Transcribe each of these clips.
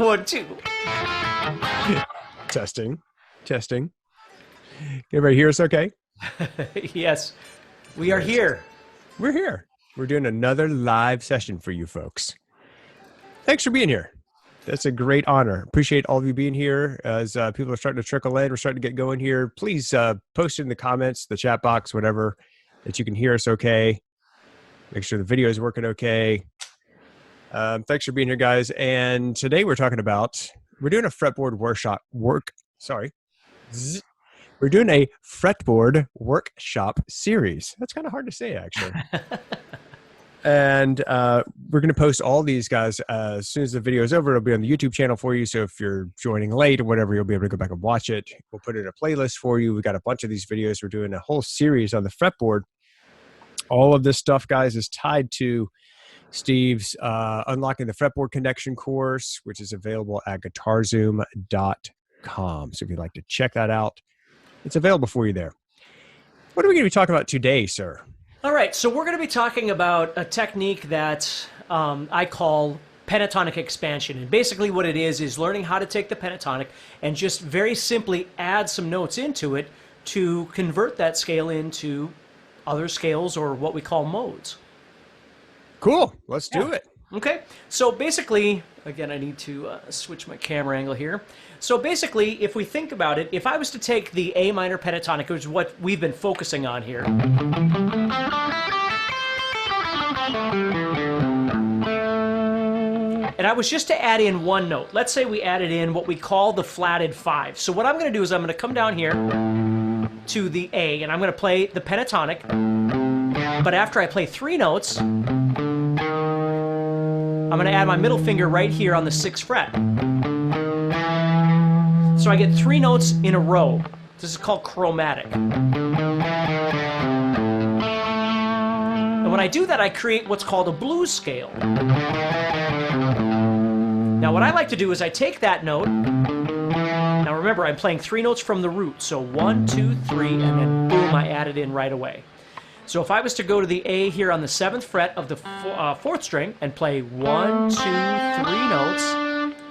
1, 2. Testing. Testing. Everybody hear us okay? Yes, we are here. We're here. We're doing another live session for you folks. Thanks for being here. That's a great honor. Appreciate all of you being here. As people are starting to trickle in, we're starting to get going here. Please post in the comments, the chat box, whatever, that you can hear us okay. Make sure the video is working okay. Thanks for being here, guys. And today we're doing a fretboard We're doing a fretboard workshop series. That's kind of hard to say, actually. And we're going to post all these guys as soon as the video is over. It'll be on the YouTube channel for you. So if you're joining late or whatever, you'll be able to go back and watch it. We'll put it in a playlist for you. We've got a bunch of these videos. We're doing a whole series on the fretboard. All of this stuff, guys, is tied to Steve's Unlocking the Fretboard Connection course, which is available at guitarzoom.com. So if you'd like to check that out, it's available for you there. What are we going to be talking about today, sir? All right, so we're going to be talking about a technique that I call pentatonic expansion. And basically what it is learning how to take the pentatonic and just very simply add some notes into it to convert that scale into other scales, or what we call modes. Cool. Let's do it. Okay. So basically, again, I need to switch my camera angle here. So basically, if we think about it, if I was to take the A minor pentatonic, which is what we've been focusing on here, and I was just to add in one note. Let's say we added in what we call the flatted 5. So what I'm going to do is I'm going to come down here to the A, and I'm going to play the pentatonic. But after I play 3 notes, I'm going to add my middle finger right here on the 6th fret. So I get 3 notes in a row. This is called chromatic. And when I do that, I create what's called a blues scale. Now what I like to do is I take that note. Now remember, I'm playing 3 notes from the root. So 1, 2, 3, and then boom, I add it in right away. So if I was to go to the A here on the 7th fret of the 4th string and play 1, 2, 3 notes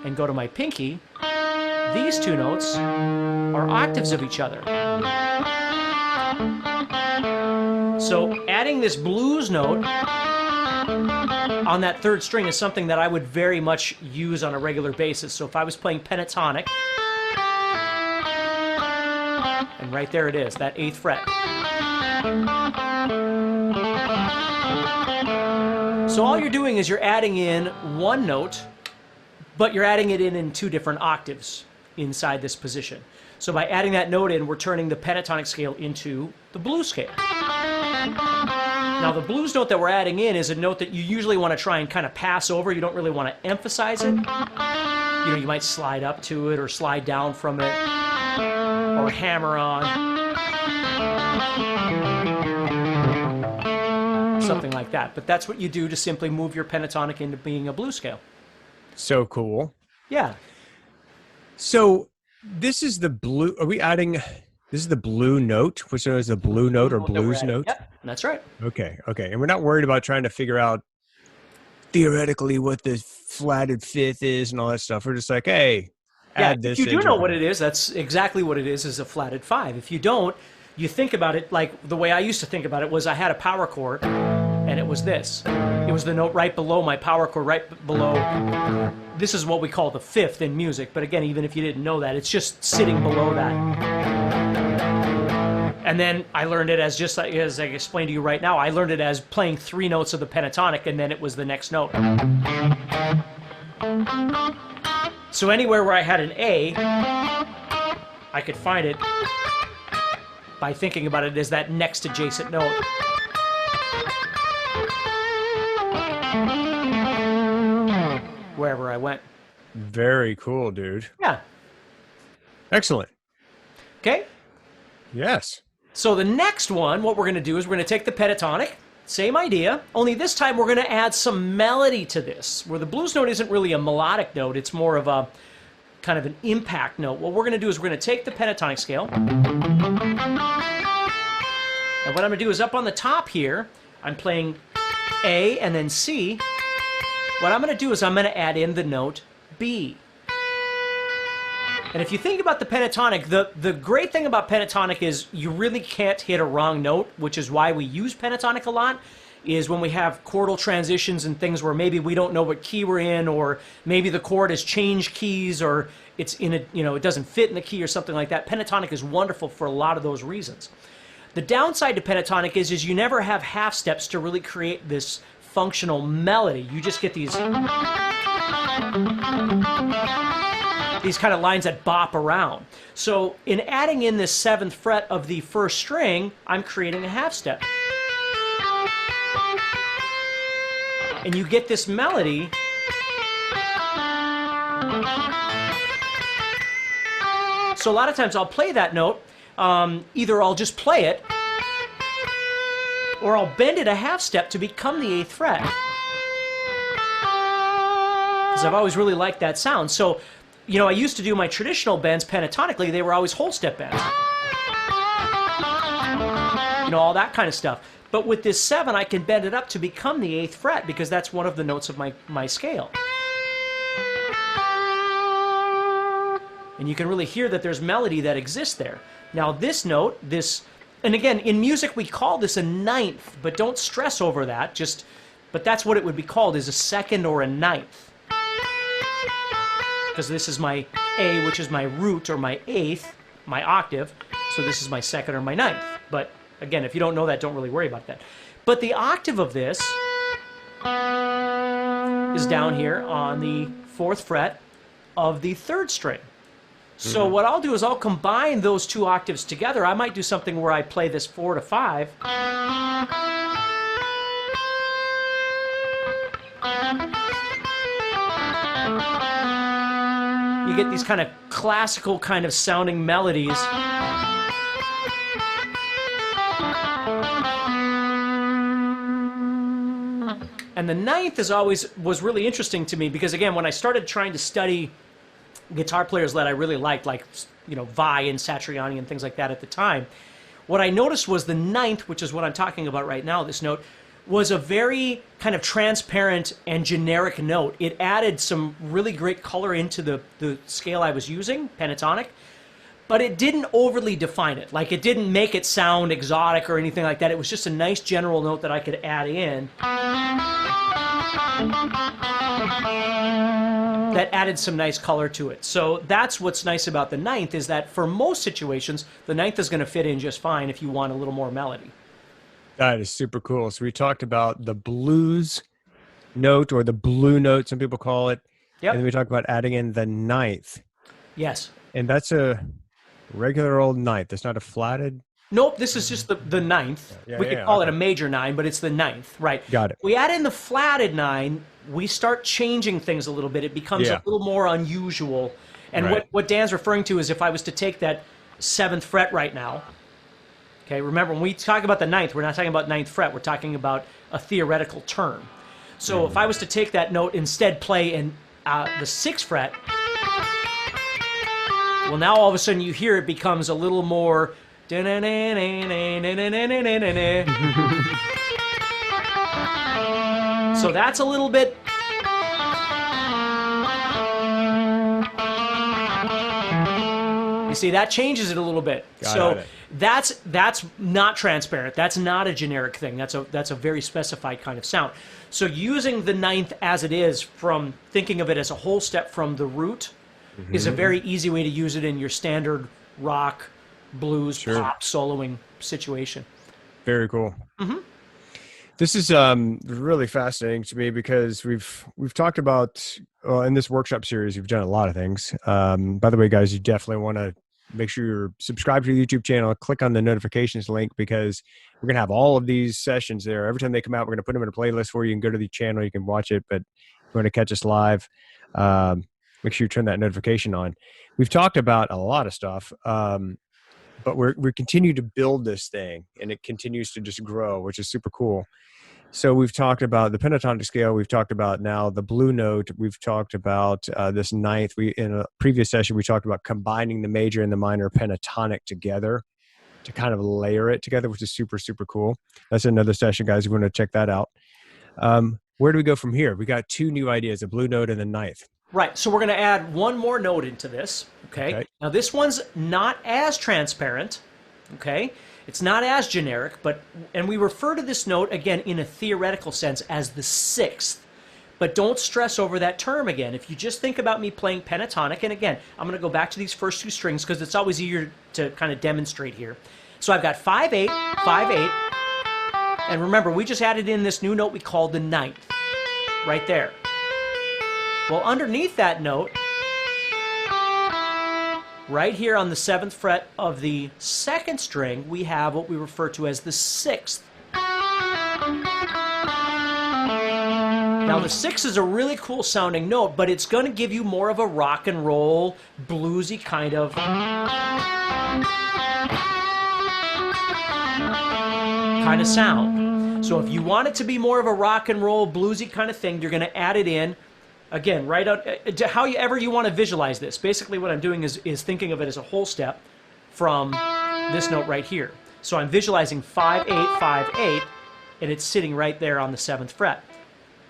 and go to my pinky, these 2 notes are octaves of each other. So adding this blues note on that 3rd string is something that I would very much use on a regular basis. So if I was playing pentatonic, and right there it is, that 8th fret. So all you're doing is you're adding in one note, but you're adding it in 2 different octaves inside this position. So by adding that note in, we're turning the pentatonic scale into the blues scale. Now the blues note that we're adding in is a note that you usually want to try and kind of pass over. You don't really want to emphasize it. You know, you might slide up to it or slide down from it or hammer on. Something like that. But that's what you do to simply move your pentatonic into being a blues scale. So cool. Yeah. So this is the blue, this is the blue note, which is the blue note or blues note? Yep, that's right. Okay, okay. And we're not worried about trying to figure out theoretically what the flatted 5th is and all that stuff. We're just like, hey, add this. If you do know what it is, that's exactly what it is a flatted 5. If you don't, you think about it like the way I used to think about it was I had a power chord, and it was this. It was the note right below my power chord, right below. This is what we call the 5th in music, but again, even if you didn't know that, it's just sitting below that. And then I learned it as just like, as I explained to you right now, I learned it as playing 3 notes of the pentatonic, and then it was the next note. So anywhere where I had an A, I could find it by thinking about it as that next adjacent note. Wherever I went. Very cool, dude. Yeah. Excellent. Okay? Yes. So the next one, what we're going to do is we're going to take the pentatonic, same idea, only this time we're going to add some melody to this, where the blues note isn't really a melodic note, it's more of a kind of an impact note. What we're going to do is we're going to take the pentatonic scale, and what I'm going to do is up on the top here, I'm playing A and then C. What I'm going to do is I'm going to add in the note B. And if you think about the pentatonic, the great thing about pentatonic is you really can't hit a wrong note, which is why we use pentatonic a lot, is when we have chordal transitions and things where maybe we don't know what key we're in, or maybe the chord has changed keys, or it's in a, it doesn't fit in the key or something like that. Pentatonic is wonderful for a lot of those reasons. The downside to pentatonic is you never have half steps to really create this functional melody. You just get these kind of lines that bop around. So in adding in this 7th fret of the 1st string, I'm creating a half step. And you get this melody. So a lot of times I'll play that note, either I'll just play it, or I'll bend it a half step to become the 8th fret. Because I've always really liked that sound. So, I used to do my traditional bends pentatonically, they were always whole step bends. All that kind of stuff. But with this 7, I can bend it up to become the 8th fret because that's one of the notes of my scale. And you can really hear that there's melody that exists there. Now this note, and again, in music we call this a 9th, but don't stress over that, but that's what it would be called, is a 2nd or a 9th. Because this is my A, which is my root or my 8th, my octave, so this is my 2nd or my 9th. But again, if you don't know that, don't really worry about that. But the octave of this is down here on the 4th fret of the 3rd string. So what I'll do is I'll combine those 2 octaves together. I might do something where I play this 4 to 5. You get these kind of classical kind of sounding melodies. And the 9th was really interesting to me because, again, when I started trying to study guitar players that I really liked, like, Vai and Satriani and things like that at the time, what I noticed was the 9th, which is what I'm talking about right now, this note, was a very kind of transparent and generic note. It added some really great color into the scale I was using, pentatonic, but it didn't overly define it. Like, it didn't make it sound exotic or anything like that. It was just a nice general note that I could add in that added some nice color to it. So that's what's nice about the 9th, is that for most situations, the 9th is going to fit in just fine if you want a little more melody. That is super cool. So we talked about the blues note, or the blue note, some people call it. Yep. And then we talked about adding in the 9th. Yes. And that's a regular old 9th. It's not a flatted. Nope, this is just the 9th. We could call it a major 9, but it's the 9th, right? Got it. We add in the flatted 9, we start changing things a little bit. It becomes a little more unusual. And what Dan's referring to is if I was to take that 7th fret right now, okay, remember, when we talk about the 9th, we're not talking about 9th fret. We're talking about a theoretical term. So if I was to take that note, instead play in the 6th fret, well, now all of a sudden you hear it becomes a little more. So that's a little bit. You see, that changes it a little bit. So that's not transparent. That's not a generic thing. That's a very specified kind of sound. So using the 9th as it is, from thinking of it as a whole step from the root, is a very easy way to use it in your standard rock, blues, pop soloing situation. Very cool. This is really fascinating to me because we've talked about in this workshop series, we've done a lot of things. By the way, guys, you definitely want to make sure you're subscribed to the YouTube channel. Click on the notifications link because we're going to have all of these sessions there. Every time they come out, we're going to put them in a playlist for you. You can go to the channel, you can watch it, but if you want to catch us live, make sure you turn that notification on. We've talked about a lot of stuff, but we continue to build this thing, and it continues to just grow, which is super cool. So we've talked about the pentatonic scale. We've talked about now the blue note. We've talked about this 9th. In a previous session, we talked about combining the major and the minor pentatonic together to kind of layer it together, which is super, super cool. That's another session, guys. If you want to check that out. Where do we go from here? We got 2 new ideas, a blue note and the 9th. Right, so we're going to add one more note into this. Okay? Now this one's not as transparent. Okay? It's not as generic, and we refer to this note, again, in a theoretical sense as the sixth. But don't stress over that term again. If you just think about me playing pentatonic, and again, I'm going to go back to these first two strings because it's always easier to kind of demonstrate here. So I've got 5/8, 5/8, and remember, we just added in this new note we call the ninth, right there. Well, underneath that note, right here on the 7th fret of the second string, we have what we refer to as the sixth. Now the 6 is a really cool sounding note, but it's going to give you more of a rock and roll, bluesy kind of sound. So if you want it to be more of a rock and roll, bluesy kind of thing, you're going to add it in. Again, right out, however you want to visualize this. Basically what I'm doing is thinking of it as a whole step from this note right here. So I'm visualizing 5/8, 5/8, and it's sitting right there on the 7th fret.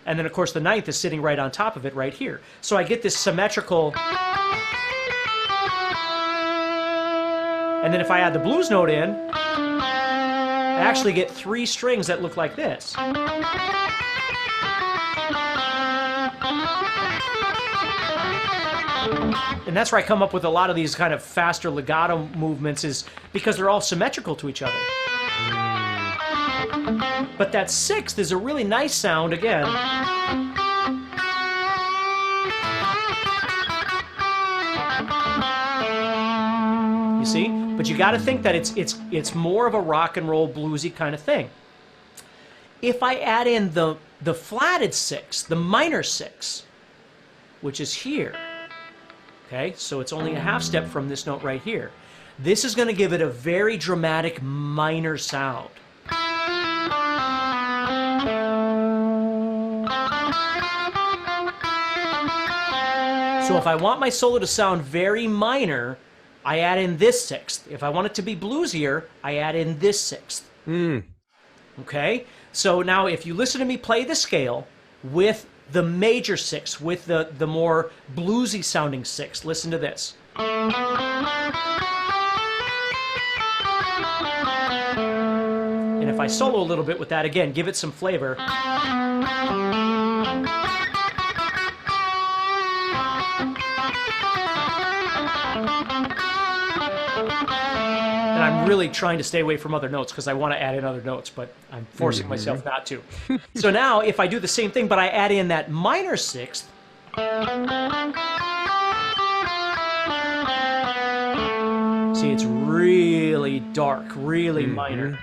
And then, of course, the ninth is sitting right on top of it right here. So I get this symmetrical. And then if I add the blues note in, I actually get 3 strings that look like this. And that's where I come up with a lot of these kind of faster legato movements, is because they're all symmetrical to each other. But that sixth is a really nice sound again. You see? But you got to think that it's more of a rock and roll bluesy kind of thing. If I add in the flatted sixth, the minor sixth, which is here, okay? So it's only a half step from this note right here. This is going to give it a very dramatic minor sound. So if I want my solo to sound very minor, I add in this sixth. If I want it to be bluesier, I add in this sixth. Okay? So now if you listen to me play the scale with the major sixth, with the more bluesy sounding sixth, listen to this. And if I solo a little bit with that, again, give it some flavor. And I'm really trying to stay away from other notes because I want to add in other notes, but I'm forcing myself not to. So now if I do the same thing, but I add in that minor sixth, see, it's really dark, really minor.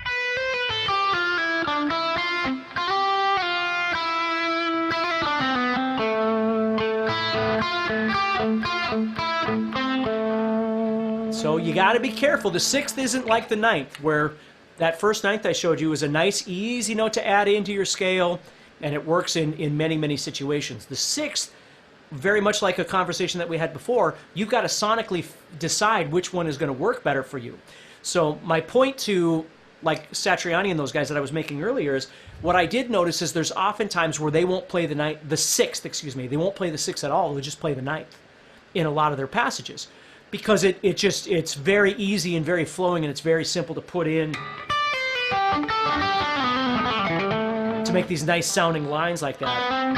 So you got to be careful. The sixth isn't like the ninth, where that first ninth I showed you is a nice, easy note to add into your scale, and it works in many, many situations. The sixth, very much like a conversation that we had before, you've got to sonically decide which one is going to work better for you. So my point to, like Satriani and those guys that I was making earlier, is what I did notice is there's often times where they won't play the sixth, they won't play the sixth at all. They'll just play the ninth in a lot of their passages, because it's very easy and very flowing, and it's very simple to put in to make these nice sounding lines like that.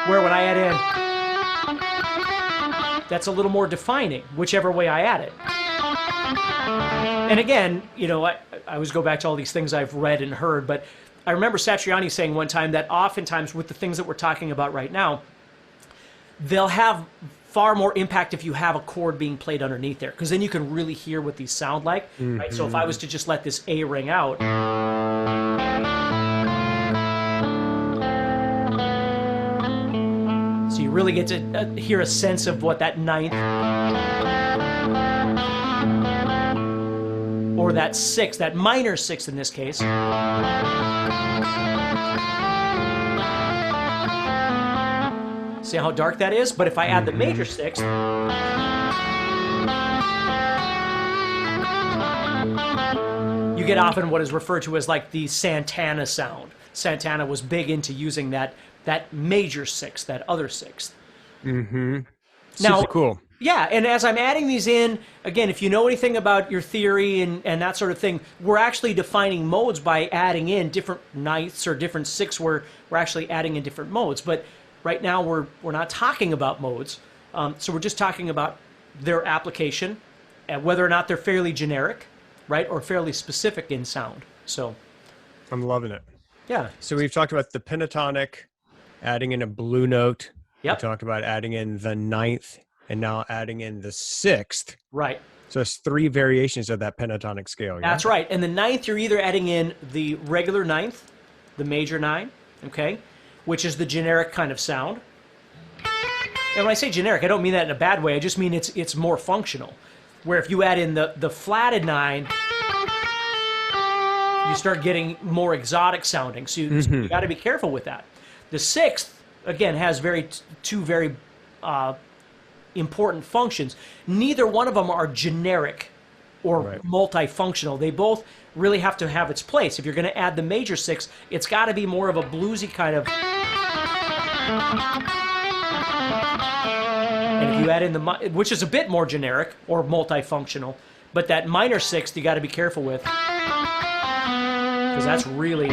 Where when I add in, that's a little more defining, whichever way I add it. And again, you know, I always go back to all these things I've read and heard, but I remember Satriani saying one time that oftentimes with the things that we're talking about right now, they'll have far more impact if you have a chord being played underneath there, because then you can really hear what these sound like. Right? So if I was to just let this A ring out, so you really get to hear a sense of what that ninth or that sixth, that minor sixth in this case. See how dark that is? But if I add the major sixth, you get often what is referred to as like the Santana sound. Santana was big into using that that major sixth, that other sixth. Mm-hmm. Now, Super cool. Yeah, and as I'm adding these in, again, if you know anything about your theory and that sort of thing, we're actually defining modes by adding in different ninths or different sixths where we're actually adding in different modes. But right now we're not talking about modes, so we're just talking about their application and whether or not they're fairly generic, right, or fairly specific in sound. So I'm loving it. yeah. So we've talked about the pentatonic, adding in a blue note. Yep. We talked about adding in the ninth and now adding in the sixth. Right. So it's 3 variations of that pentatonic scale. Yeah? That's right. And the ninth, you're either adding in the regular ninth, the major 9, okay, which is the generic kind of sound. And when I say generic, I don't mean that in a bad way. I just mean it's more functional. Where if you add in the flatted 9, you start getting more exotic sounding. So you got to be careful with that. The sixth, again, has two very important functions. Neither one of them are generic or multifunctional. They both really have to have its place. If you're going to add the major 6, it's got to be more of a bluesy kind of. And if you add in which is a bit more generic or multifunctional, but that minor 6th you got to be careful with, because that's really.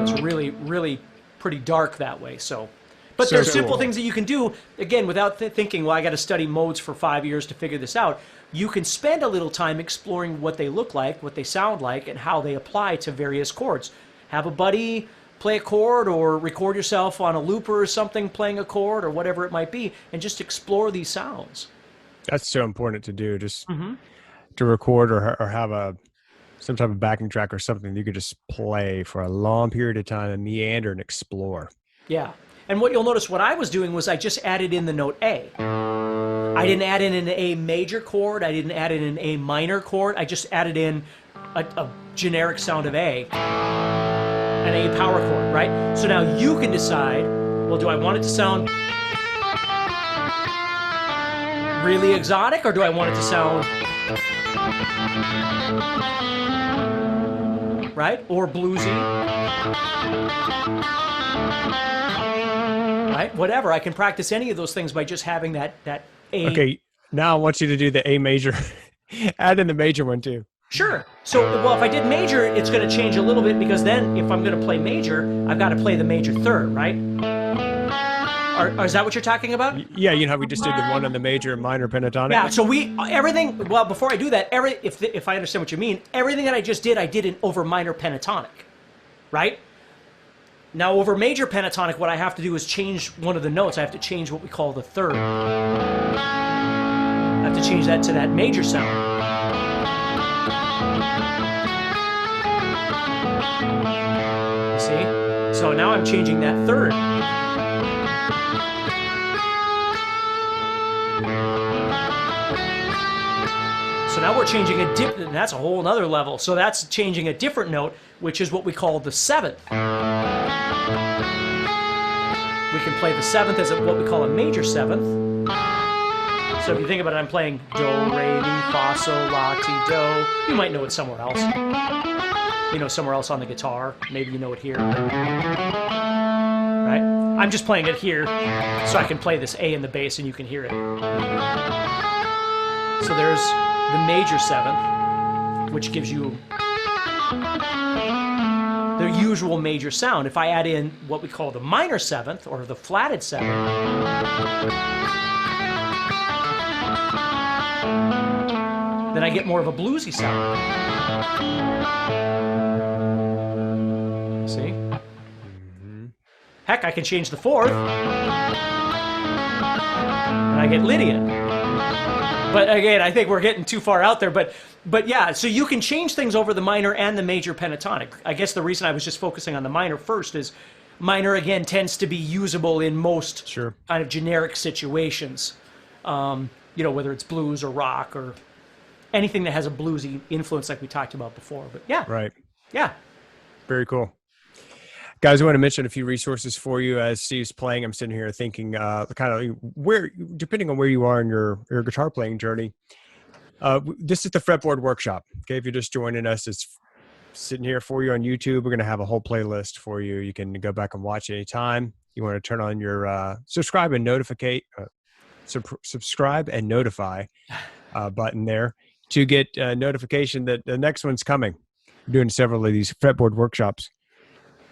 It's really pretty dark that way. So, but there's simple things that you can do, again, without thinking, well, I got to study modes for 5 years to figure this out. You can spend a little time exploring what they look like, what they sound like, and how they apply to various chords. Have a buddy play a chord or record yourself on a looper or something playing a chord or whatever it might be, and just explore these sounds. That's so important to do, just to record or have some type of backing track or something you could just play for a long period of time and meander and explore. Yeah. And what you'll notice what I was doing was I just added in the note A. I didn't add in an A major chord. I didn't add in an A minor chord. I just added in a generic sound of A, an A power chord, right? So now you can decide, well, do I want it to sound really exotic or do I want it to sound right? Or bluesy. Right? Whatever. I can practice any of those things by just having that A. Okay, now I want you to do the A major. Add in the major one too. Sure. So, well, if I did major, it's going to change a little bit because then if I'm going to play major, I've got to play the major third, right? Or is that what you're talking about? Yeah, you know how we just did the one on the major and minor pentatonic? Yeah, so well, before I do that, if I understand what you mean, everything that I did over minor pentatonic, right? Now, over major pentatonic, what I have to do is change one of the notes. I have to change what we call the third. I have to change that to that major sound. You see? So now I'm changing that third. So now we're changing and that's a whole other level. So that's changing a different note, which is what we call the 7th. We can play the 7th as what we call a major 7th. So if you think about it, I'm playing do, re, mi, fa, sol, la, ti, do. You might know it somewhere else. You know, somewhere else on the guitar. Maybe you know it here. Right? I'm just playing it here so I can play this A in the bass and you can hear it. So there's the major 7th, which gives you the usual major sound. If I add in what we call the minor 7th or the flatted 7th, then I get more of a bluesy sound. See? Heck, I can change the 4th, and I get Lydian. But again, I think we're getting too far out there. But yeah, so you can change things over the minor and the major pentatonic. I guess the reason I was just focusing on the minor first is minor, again, tends to be usable in most kind of generic situations. You know, whether it's blues or rock or anything that has a bluesy influence like we talked about before. But yeah. Right. Yeah. Very cool. Guys, I want to mention a few resources for you as Steve's playing. I'm sitting here thinking kind of where, depending on where you are in your guitar playing journey, this is the Fretboard workshop. Okay, if you're just joining us, it's sitting here for you on YouTube. We're going to have a whole playlist for you. You can go back and watch anytime. You want to turn on your subscribe and notify button there to get a notification that the next one's coming. We're doing several of these fretboard workshops.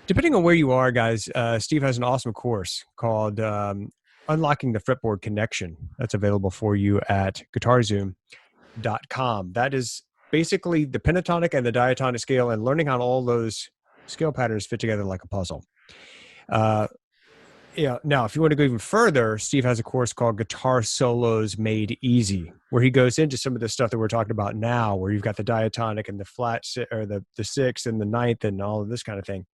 Depending on where you are, guys, Steve has an awesome course called Unlocking the Fretboard Connection. That's available for you at guitarzoom.com. That is basically the pentatonic and the diatonic scale and learning how all those scale patterns fit together like a puzzle. Now, if you want to go even further, Steve has a course called Guitar Solos Made Easy, where he goes into some of the stuff that we're talking about now, where you've got the diatonic and the flat or the sixth and the ninth and all of this kind of thing.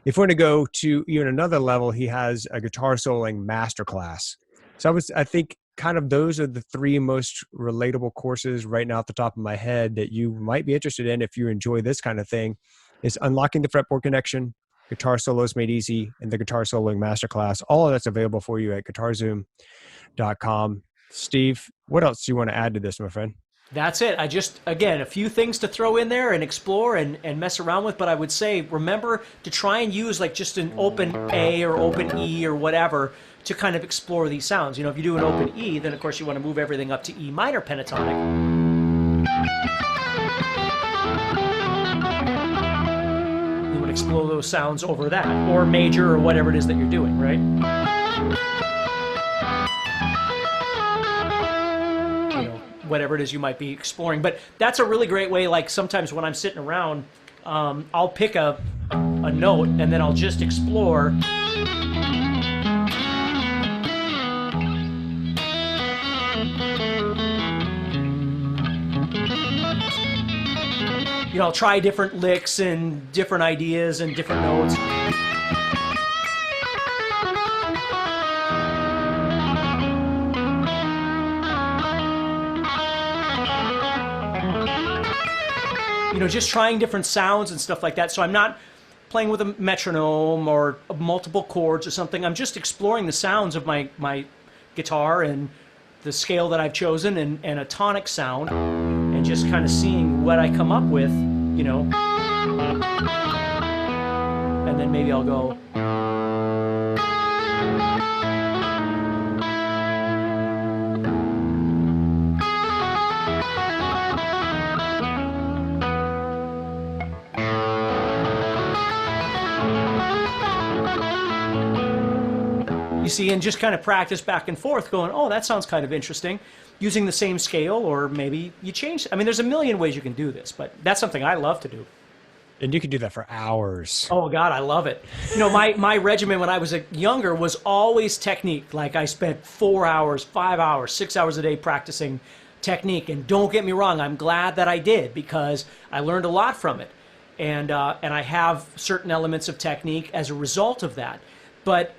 If we want to go to even another level, he has a guitar soloing masterclass. So I think kind of those are the three most relatable courses right now at the top of my head that you might be interested in if you enjoy this kind of thing. Is Unlocking the Fretboard Connection, Guitar Solos Made Easy, and the Guitar Soloing Masterclass. All of that's available for you at guitarzoom.com. Steve, what else do you want to add to this, my friend? That's it. Again, a few things to throw in there and explore and mess around with, but I would say remember to try and use like just an open A or open E or whatever to kind of explore these sounds. If you do an open E, then of course you want to move everything up to E minor pentatonic. You want to explore those sounds over that, or major or whatever it is that you're doing, right? Whatever it is you might be exploring. But that's a really great way. Like sometimes when I'm sitting around, I'll pick a note and then I'll just explore. I'll try different licks and different ideas and different notes. Just trying different sounds and stuff like that. So I'm not playing with a metronome or multiple chords or something. I'm just exploring the sounds of my guitar and the scale that I've chosen and a tonic sound, and just kind of seeing what I come up with, and then maybe I'll go. You see, and just kind of practice back and forth going, oh, that sounds kind of interesting, using the same scale, or maybe you change. I mean, there's a million ways you can do this, but that's something I love to do. And you can do that for hours. Oh, God, I love it. My regimen when I was younger was always technique. Like I spent 4 hours, 5 hours, 6 hours a day practicing technique. And don't get me wrong, I'm glad that I did, because I learned a lot from it. And I have certain elements of technique as a result of that. But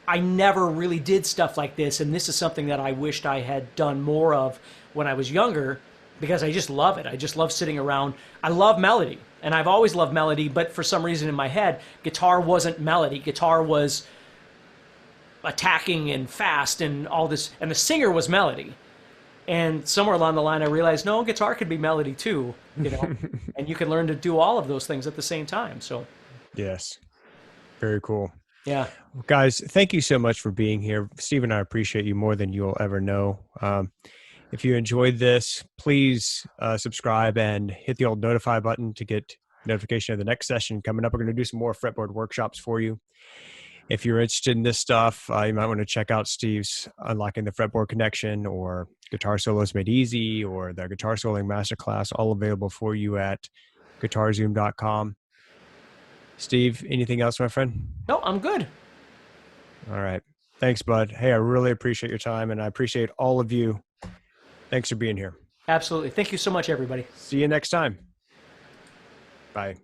I never really did stuff like this, and this is something that I wished I had done more of when I was younger, because I just love it. I just love sitting around. I love melody, and I've always loved melody, but for some reason in my head, guitar wasn't melody. Guitar was attacking and fast and all this, and the singer was melody. And somewhere along the line, I realized, no, guitar could be melody too, and you can learn to do all of those things at the same time. So, yes, very cool. Yeah. Well, guys, thank you so much for being here. Steve and I appreciate you more than you'll ever know. If you enjoyed this, please subscribe and hit the old notify button to get notification of the next session coming up. We're going to do some more fretboard workshops for you. If you're interested in this stuff, you might want to check out Steve's Unlocking the Fretboard Connection or Guitar Solos Made Easy or the Guitar Soloing Masterclass, all available for you at guitarzoom.com. Steve, anything else, my friend? No, I'm good. All right. Thanks, bud. Hey, I really appreciate your time, and I appreciate all of you. Thanks for being here. Absolutely. Thank you so much, everybody. See you next time. Bye.